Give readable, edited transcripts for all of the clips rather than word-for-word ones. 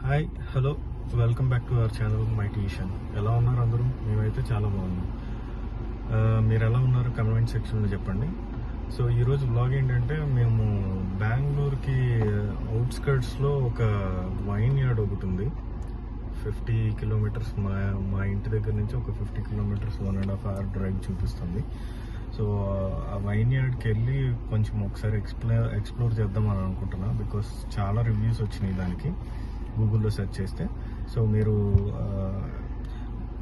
Hi hello welcome back to our channel my tuition. ఎలా ఉన్నారు అందరూ? మేమైతే చాలా బాగున్నాం. మీరు ఎలా ఉన్నారు కమెంట్ సెక్షన్లో చెప్పండి. సో ఈరోజు బ్లాగ్ ఏంటంటే, మేము బెంగళూరుకి అవుట్స్కర్ట్స్లో ఒక వైన్ యార్డ్ ఒకటి ఉంది. 50 కిలోమీటర్స్ మా ఇంటి దగ్గర నుంచి ఒక 50 కిలోమీటర్స్ 1.5 hour డ్రైవ్ చూపిస్తుంది. సో ఆ వైన్ యార్డ్కి వెళ్ళి కొంచెం ఒకసారి ఎక్స్ప్లోర్ చేద్దామని అనుకుంటున్నా. బికాస్ చాలా రివ్యూస్ వచ్చినాయి దానికి గూగుల్లో సెర్చ్ చేస్తే. సో మీరు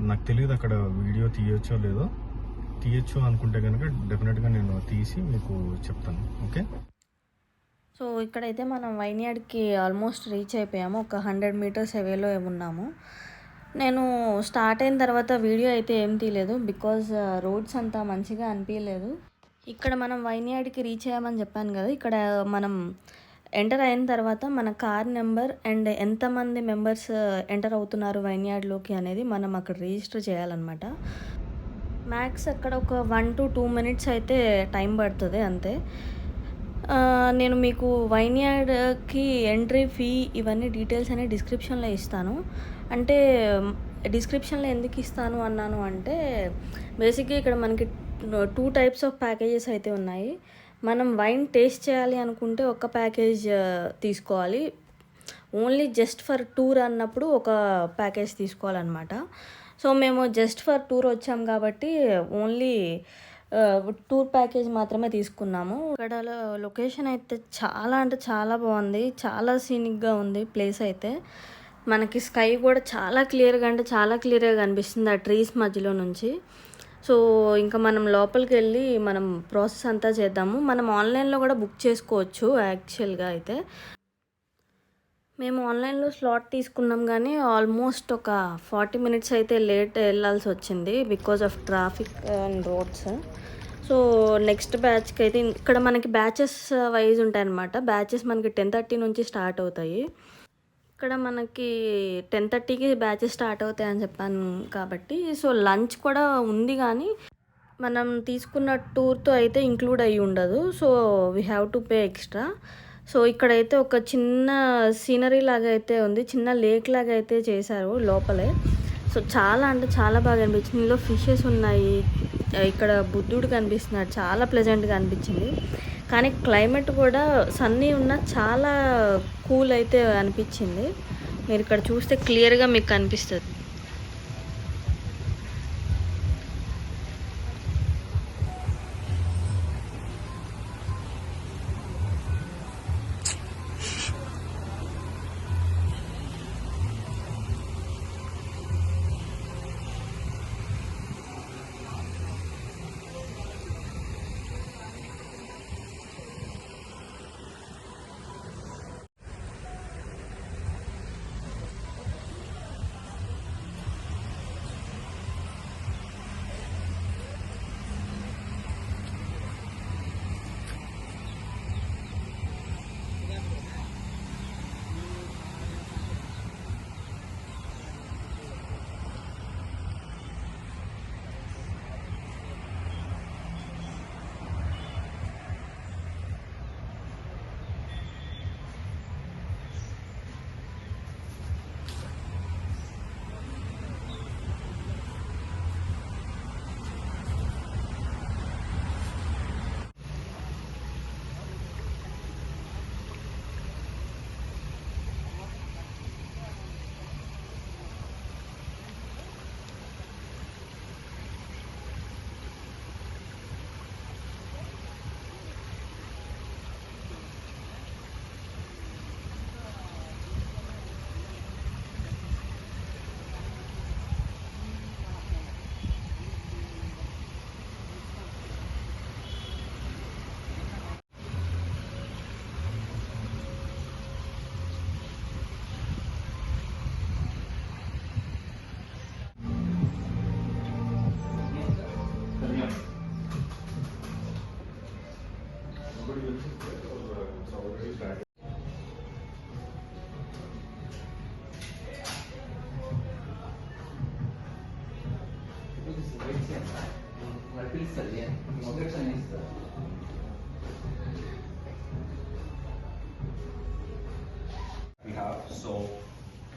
నాకు తెలియదు అక్కడ వీడియో తీయొచ్చు అనుకుంటే కనుక డెఫినెట్గా నేను తీసి మీకు చెప్తాను. ఓకే. సో ఇక్కడైతే మనం వైన్యార్డ్కి ఆల్మోస్ట్ రీచ్ అయిపోయాము. ఒక 100 meters అవేలో ఉన్నాము. నేను స్టార్ట్ అయిన తర్వాత వీడియో అయితే ఏం తీయలేదు, బికాజ్ రోడ్స్ అంతా మంచిగా అనిపించలేదు. ఇక్కడ మనం వైన్యార్డ్కి రీచ్ అయ్యామని చెప్పాను కదా, ఇక్కడ మనం ఎంటర్ అయిన తర్వాత మన కార్ నెంబర్ అండ్ ఎంతమంది మెంబర్స్ ఎంటర్ అవుతున్నారు వైన్యార్డ్లోకి అనేది మనం అక్కడ రిజిస్టర్ చేయాలన్నమాట. మ్యాక్స్ అక్కడ ఒక 1 to 2 minutes అయితే టైం పడుతుంది అంతే. నేను మీకు వైన్యార్డ్కి ఎంట్రీ ఫీ ఇవన్నీ డీటెయిల్స్ అనేవి డిస్క్రిప్షన్లో ఇస్తాను. అంటే డిస్క్రిప్షన్లో ఎందుకు ఇస్తాను అన్నాను అంటే, బేసిక్గా ఇక్కడ మనకి 2 types ఆఫ్ ప్యాకేజెస్ అయితే ఉన్నాయి. మనం వైన్ టేస్ట్ చేయాలి అనుకుంటే ఒక ప్యాకేజ్ తీసుకోవాలి. ఓన్లీ జస్ట్ ఫర్ టూర్ అన్నప్పుడు ఒక ప్యాకేజ్ తీసుకోవాలన్నమాట. సో మేము జస్ట్ ఫర్ టూర్ వచ్చాం కాబట్టి ఓన్లీ టూర్ ప్యాకేజ్ మాత్రమే తీసుకున్నాము. ఇక్కడ లొకేషన్ అయితే చాలా అంటే చాలా బాగుంది. చాలా సీనిక్గా ఉంది ప్లేస్ అయితే. మనకి స్కై కూడా చాలా క్లియర్గా కనిపిస్తుంది ఆ ట్రీస్ మధ్యలో నుంచి. సో ఇంకా మనం లోపలికి వెళ్ళి మనం ప్రాసెస్ అంతా చేద్దాము. మనం ఆన్లైన్లో కూడా బుక్ చేసుకోవచ్చు యాక్చువల్గా అయితే. మేము ఆన్లైన్లో స్లాట్ తీసుకున్నాం కానీ ఆల్మోస్ట్ ఒక 40 minutes అయితే లేట్ వెళ్ళాల్సి వచ్చింది because of traffic and roads. So next బ్యాచ్కి అయితే ఇక్కడ మనకి బ్యాచెస్ వైజ్ ఉంటాయన్నమాట. బ్యాచెస్ మనకి 10:30 నుంచి స్టార్ట్ అవుతాయి. ఇక్కడ మనకి 10:30కి బ్యాచెస్ స్టార్ట్ అవుతాయి అని చెప్పాను కాబట్టి, సో లంచ్ కూడా ఉంది కానీ మనం తీసుకున్న టూర్తో అయితే ఇంక్లూడ్ అయ్యి ఉండదు. So we have to pay extra. So ఇక్కడైతే ఒక చిన్న సీనరీ లాగా అయితే ఉంది, చిన్న లేక్ లాగా అయితే చేశారు లోపలే. సో చాలా అంటే చాలా బాగా అనిపించింది. ఇందులో ఫిషెస్ ఉన్నాయి, ఇక్కడ బుద్ధుడు కనిపిస్తున్నాడు, చాలా ప్లెజెంట్గా అనిపించింది. కానీ క్లైమేట్ కూడా సన్నీ ఉన్న చాలా కూల్ అయితే అనిపించింది. మీరు ఇక్కడ చూస్తే క్లియర్గా మీకు కనిపిస్తుంది.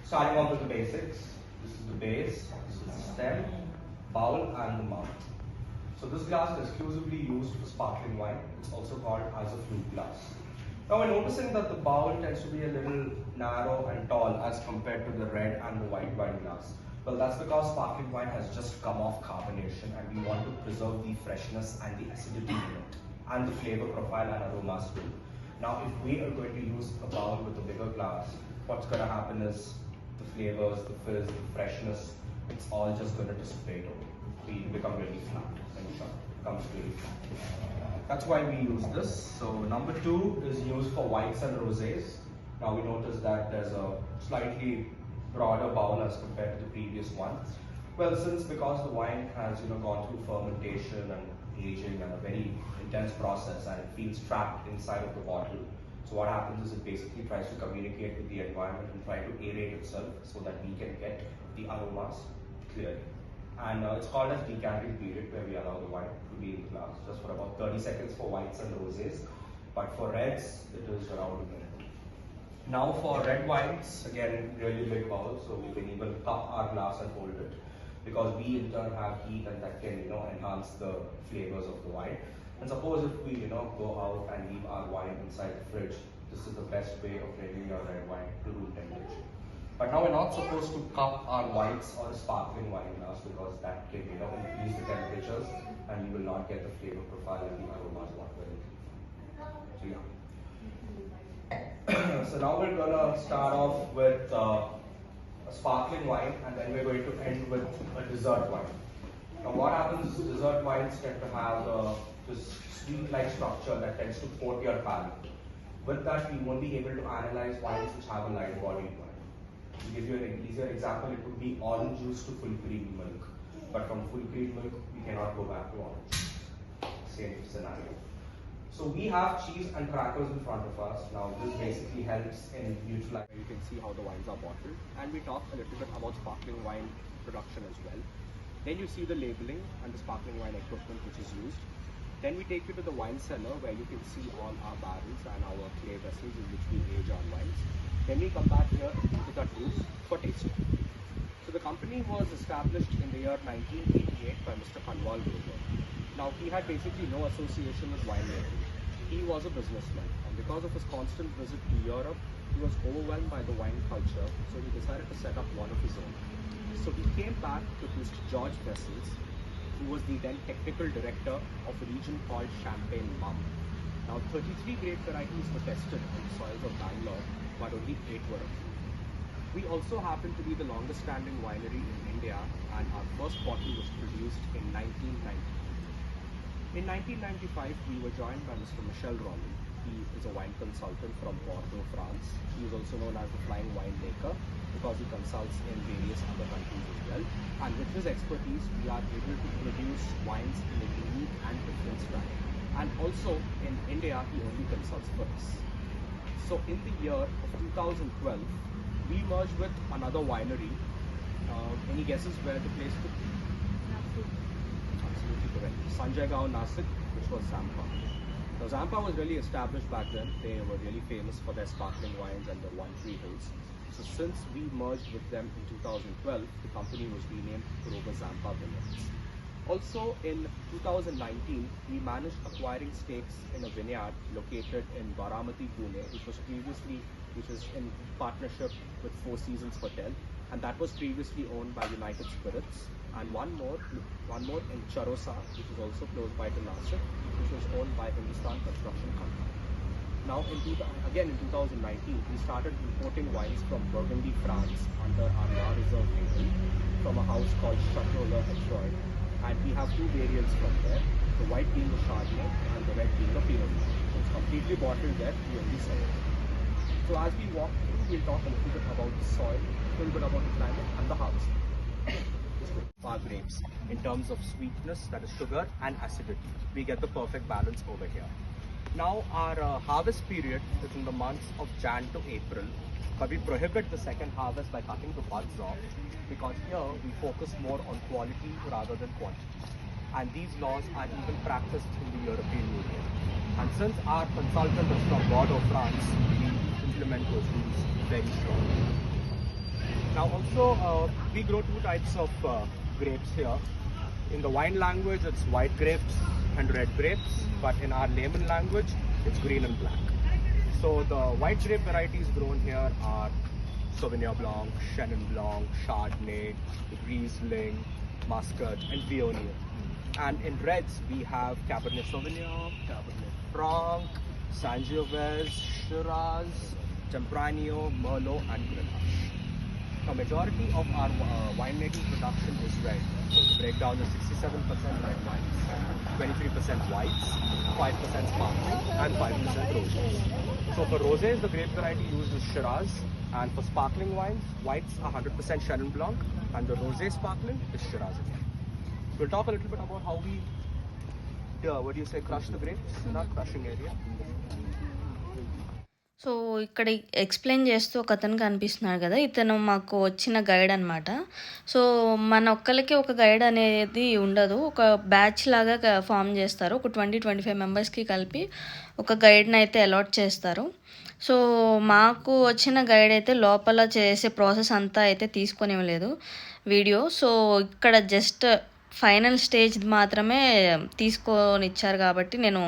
Starting off with the basics. This is the base, this is the stem, bowl and the mouth. So this glass is exclusively used for sparkling wine. It's also called as a flute glass. Now we're noticing that the bowl tends to be a little narrow and tall as compared to the red and the white wine glass. Well, that's because sparkling wine has just come off carbonation and we want to preserve the freshness and the acidity in it and the flavor profile and aromas too. Now if we are going to use a bowl with a bigger glass, what's going to happen is the flavors, the fizz, the freshness, it's all just going to dissipate over. It'll become really flat and short. It becomes really flat. That's why we use this. So number 2 is used for whites and rosés. Now we notice that there's a slightly broader bowl as compared to the previous one. Well, because the wine has gone through fermentation and aging and a very intense process and it feels trapped inside of the bottle. So what happens is it basically tries to communicate with the environment and try to aerate itself so that we can get the aromas clearly. And it's called as decanting period, where we allow the wine to be in the glass just for about 30 seconds for whites and rosés, but for reds it is around a minute. Now for red wines, again really big bowl, so we can even cup our glass and hold it, because we in turn have heat and that can enhance the flavors of the wine. And suppose if we go out and leave our wine inside the fridge, this is the best way of bringing your red wine to room temperature. But now we're not supposed to cup our whites or sparkling wine glass, because that can increase the temperatures and you will not get the flavor profile and the aromas what we're looking for. So yeah. So now we're gonna start off with a sparkling wine and then we're going to end with a dessert wine. Now what happens is dessert wines tend to have this sweet-like structure that tends to coat your palate. With that, we won't be able to analyze wines which have a light-bodied wine. To give you an easier example, it would be orange juice to full cream milk. But from full cream milk, we cannot go back to orange. Same scenario. So we have cheese and crackers in front of us. Now this basically helps in neutralizing. You can see how the wines are bottled, and we talk a little bit about sparkling wine production as well. Then you see the labeling and the sparkling wine equipment which is used. Then we take you to the wine cellar, where you can see all our barrels and our clay vessels in which we age our wines. Then we come back here to the booth for tasting. So the company was established in the year 1988 by Mr. Grover Zampa. Now he had basically no association with winemaking. He was a businessman, and because of his constant visit to Europe, he was overwhelmed by the wine culture, so he decided to set up one of his own. So he came back with Mr. George Vessels, who was the then technical director of a region called Champagne Mum. Now 33 grape varieties were tested on the soils of Bangalore, but only 8 were approved. We also happen to be the longest standing winery in India, and our first bottle was produced in 1990. In 1995, we were joined by Mr. Michel Rolly. He is a wine consultant from Bordeaux, France. He is also known as the Flying Winemaker because he consults in various other countries as well. And with his expertise, we are able to produce wines in a unique and different style. And also in India, he only consults for us. So in the year of 2012, we merged with another winery. Any guesses where the place could be? Absolutely correct. Sanjay Gaon, Nasik, which was Zampa. Now Zampa was really established back then. They were really famous for their sparkling wines and their One Tree Hills. So since we merged with them in 2012, the company was renamed Grover Zampa Vineyards. Also in 2019, we managed acquiring stakes in a vineyard located in Varamati, Pune, which is in partnership with Four Seasons Hotel, and that was previously owned by United Spirits, and one more in Charosa, which is also close by to Nasik, which was owned by Hindustan Construction Company. Now, again in 2019, we started importing wines from Burgundy, France, under our La Reserve label, from a house called Chateau Le Hetroy, and we have 2 variants from there, the white being the Chardonnay and the red being the Pinot Noir. So it's completely bottled there, we only sell it. So as we walk through, we'll talk a little bit about the soil, a little bit about the climate and the harvest. Our grapes, in terms of sweetness, that is sugar, and acidity, we get the perfect balance over here. Now our harvest period is in the months of Jan to April, but we prohibit the second harvest by cutting the buds off, because here we focus more on quality rather than quantity. And these laws are even practiced in the European Union. And since our consultant is from Bordeaux, France, we implement those rules very strongly. Now also, we grow two types of grapes here. In the wine language, it's white grapes and red grapes, but in our layman language, it's green and black. So the white grape varieties grown here are Sauvignon Blanc, Chenin Blanc, Chardonnay, Riesling, Muscat, and Viognier. And in reds, we have Cabernet Sauvignon, Cabernet Franc, Sangiovese, Shiraz, Tempranillo, Merlot, and Grenache. A majority of our winemaking production is red. So the breakdown is 67% red wines, 23% whites, 5% sparkling, and 5% rosés. So for rosés, the grape variety used is Shiraz, and for sparkling wines, whites are 100% Chenin Blanc, and the rosé sparkling is Shiraz again. We'll talk a little bit about how we, what do you say, crush the grapes in our crushing area. So ఇక్కడ explain చేస్తూ ఒక అతను కనిపిస్తున్నాడు కదా, ఇతను మాకు వచ్చిన guide అనమాట. సో మన ఒక్కరికి ఒక గైడ్ అనేది ఉండదు, ఒక బ్యాచ్ లాగా ఫామ్ చేస్తారు. ఒక 20-25 మెంబర్స్కి కలిపి ఒక గైడ్ని అయితే అలాట్ చేస్తారు. సో మాకు వచ్చిన గైడ్ అయితే లోపల చేసే ప్రాసెస్ అంతా అయితే తీసుకొనివ్వలేదు వీడియో. సో ఇక్కడ జస్ట్ ఫైనల్ స్టేజ్ మాత్రమే తీసుకొని ఇచ్చారు కాబట్టి నేను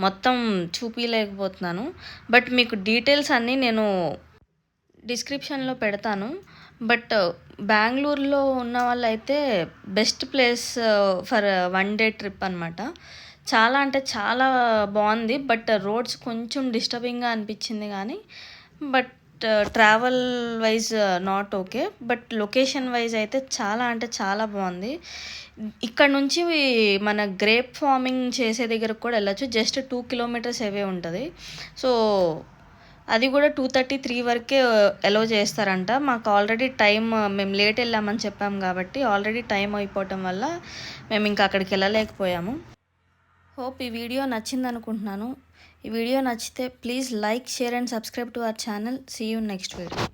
మొత్తం చూపించలేకపోతున్నాను. బట్ మీకు డీటెయిల్స్ అన్నీ నేను డిస్క్రిప్షన్లో పెడతాను. బట్ బెంగళూరులో ఉన్న వాళ్ళైతే best place for 1 day trip అనమాట. చాలా అంటే చాలా బాగుంది. బట్ రోడ్స్ కొంచెం డిస్టర్బింగ్గా అనిపించింది కానీ, but travel wise not okay. But location wise అయితే చాలా అంటే చాలా బాగుంది. ఇక్కడ నుంచి మన గ్రేప్ ఫార్మింగ్ చేసే దగ్గరకు కూడా వెళ్ళచ్చు. జస్ట్ 2 కిలోమీటర్స్ అవే ఉంటుంది. సో అది కూడా 2:30-3 వరకే అలౌ చేస్తారంట. మాకు ఆల్రెడీ టైం, మేము లేట్ వెళ్ళామని చెప్పాం కాబట్టి ఆల్రెడీ టైం అయిపోవటం వల్ల మేము ఇంకా అక్కడికి వెళ్ళలేకపోయాము. హోప్ ఈ వీడియో నచ్చింది అనుకుంటున్నాను. ఈ వీడియో నచ్చితే please like, share and subscribe to our channel. See you next video.